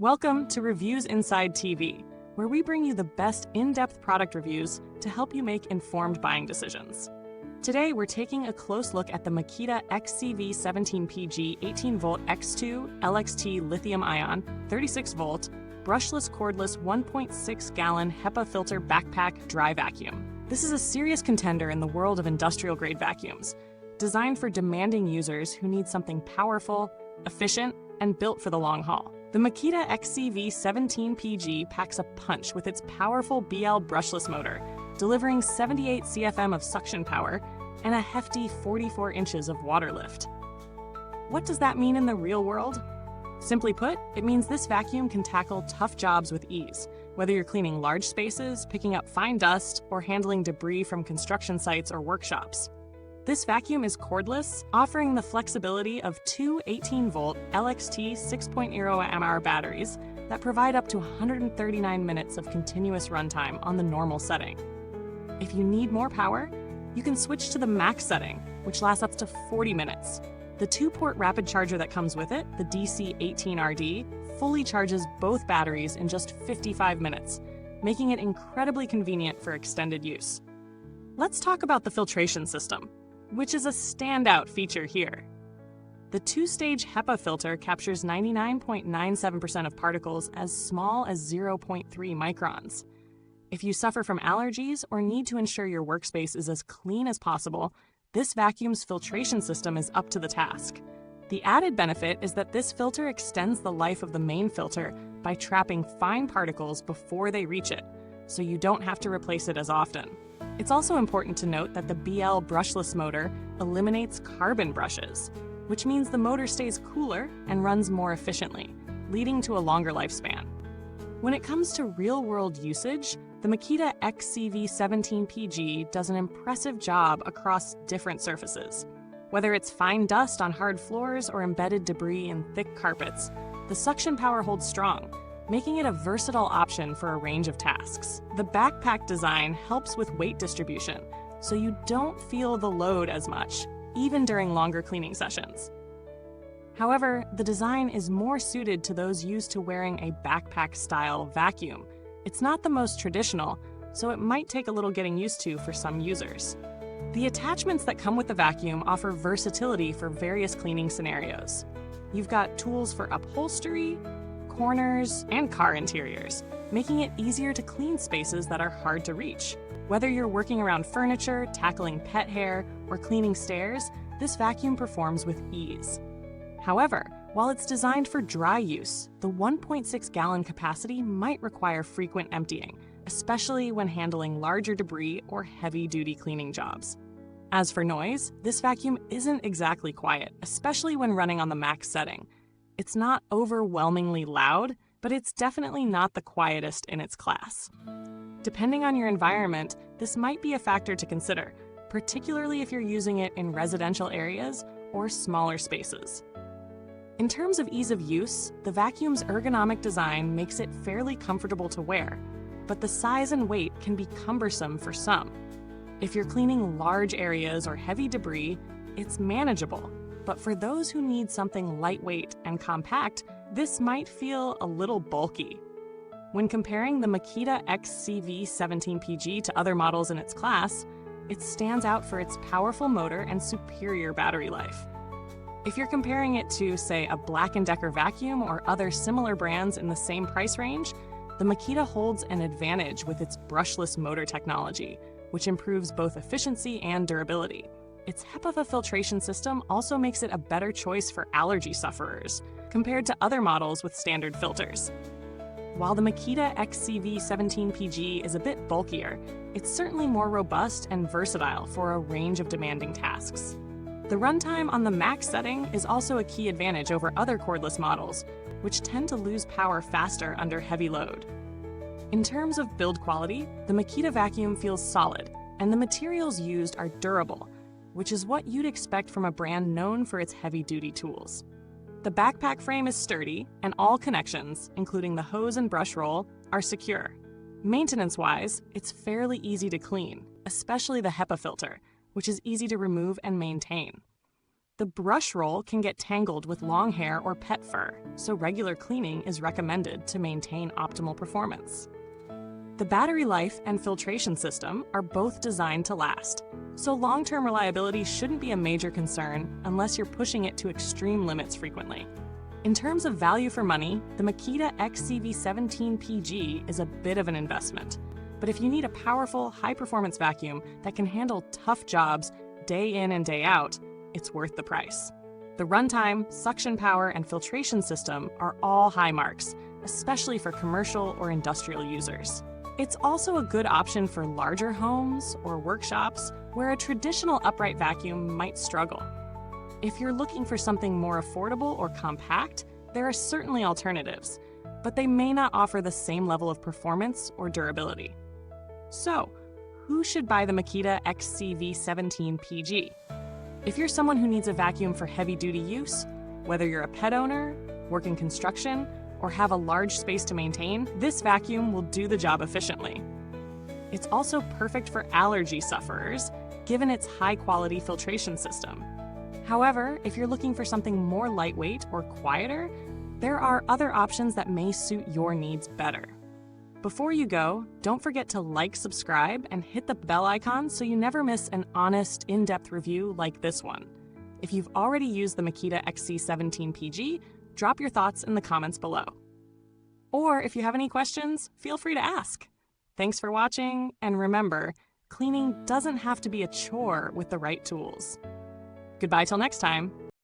Welcome to Reviewsinsidetv, where we bring you the best in-depth product reviews to help you make informed buying decisions. Today, we're taking a close look at the Makita XCV17PG 18-volt X2 LXT Lithium-Ion 36-volt Brushless Cordless 1.6-gallon HEPA filter backpack dry vacuum. This is a serious contender in the world of industrial-grade vacuums, designed for demanding users who need something powerful, efficient, and built for the long haul. The Makita XCV17PG packs a punch with its powerful BL brushless motor, delivering 78 CFM of suction power and a hefty 44 inches of water lift. What does that mean in the real world? Simply put, it means this vacuum can tackle tough jobs with ease, whether you're cleaning large spaces, picking up fine dust, or handling debris from construction sites or workshops. This vacuum is cordless, offering the flexibility of two 18-volt LXT 6.0 mAh batteries that provide up to 139 minutes of continuous runtime on the normal setting. If you need more power, you can switch to the max setting, which lasts up to 40 minutes. The 2-port rapid charger that comes with it, the DC18RD, fully charges both batteries in just 55 minutes, making it incredibly convenient for extended use. Let's talk about the filtration system, which is a standout feature here. The two-stage HEPA filter captures 99.97% of particles as small as 0.3 microns. If you suffer from allergies or need to ensure your workspace is as clean as possible, this vacuum's filtration system is up to the task. The added benefit is that this filter extends the life of the main filter by trapping fine particles before they reach it, so you don't have to replace it as often. It's also important to note that the BL brushless motor eliminates carbon brushes, which means the motor stays cooler and runs more efficiently, leading to a longer lifespan. When it comes to real-world usage, the Makita XCV17PG does an impressive job across different surfaces. Whether it's fine dust on hard floors or embedded debris in thick carpets, the suction power holds strong, making it a versatile option for a range of tasks. The backpack design helps with weight distribution, so you don't feel the load as much, even during longer cleaning sessions. However, the design is more suited to those used to wearing a backpack-style vacuum. It's not the most traditional, so it might take a little getting used to for some users. The attachments that come with the vacuum offer versatility for various cleaning scenarios. You've got tools for upholstery, corners, and car interiors, making it easier to clean spaces that are hard to reach. Whether you're working around furniture, tackling pet hair, or cleaning stairs, this vacuum performs with ease. However, while it's designed for dry use, the 1.6-gallon capacity might require frequent emptying, especially when handling larger debris or heavy-duty cleaning jobs. As for noise, this vacuum isn't exactly quiet, especially when running on the max setting. It's not overwhelmingly loud, but it's definitely not the quietest in its class. Depending on your environment, this might be a factor to consider, particularly if you're using it in residential areas or smaller spaces. In terms of ease of use, the vacuum's ergonomic design makes it fairly comfortable to wear, but the size and weight can be cumbersome for some. If you're cleaning large areas or heavy debris, it's manageable. But for those who need something lightweight and compact, this might feel a little bulky. When comparing the Makita XCV17PG to other models in its class, it stands out for its powerful motor and superior battery life. If you're comparing it to, say, a Black & Decker vacuum or other similar brands in the same price range, the Makita holds an advantage with its brushless motor technology, which improves both efficiency and durability. Its HEPA filtration system also makes it a better choice for allergy sufferers, compared to other models with standard filters. While the Makita XCV17PG is a bit bulkier, it's certainly more robust and versatile for a range of demanding tasks. The runtime on the max setting is also a key advantage over other cordless models, which tend to lose power faster under heavy load. In terms of build quality, the Makita vacuum feels solid, and the materials used are durable, which is what you'd expect from a brand known for its heavy-duty tools. The backpack frame is sturdy, and all connections, including the hose and brush roll, are secure. Maintenance-wise, it's fairly easy to clean, especially the HEPA filter, which is easy to remove and maintain. The brush roll can get tangled with long hair or pet fur, so regular cleaning is recommended to maintain optimal performance. The battery life and filtration system are both designed to last, so long-term reliability shouldn't be a major concern unless you're pushing it to extreme limits frequently. In terms of value for money, the Makita XCV17PG is a bit of an investment, but if you need a powerful, high-performance vacuum that can handle tough jobs day in and day out, it's worth the price. The runtime, suction power, and filtration system are all high marks, especially for commercial or industrial users. It's also a good option for larger homes or workshops where a traditional upright vacuum might struggle. If you're looking for something more affordable or compact, there are certainly alternatives, but they may not offer the same level of performance or durability. So, who should buy the Makita XCV17PG? If you're someone who needs a vacuum for heavy-duty use, whether you're a pet owner, work in construction, or have a large space to maintain, this vacuum will do the job efficiently. It's also perfect for allergy sufferers, given its high-quality filtration system. However, if you're looking for something more lightweight or quieter, there are other options that may suit your needs better. Before you go, don't forget to like, subscribe, and hit the bell icon so you never miss an honest, in-depth review like this one. If you've already used the Makita XC17PG, drop your thoughts in the comments below. Or if you have any questions, feel free to ask. Thanks for watching, and remember, cleaning doesn't have to be a chore with the right tools. Goodbye till next time.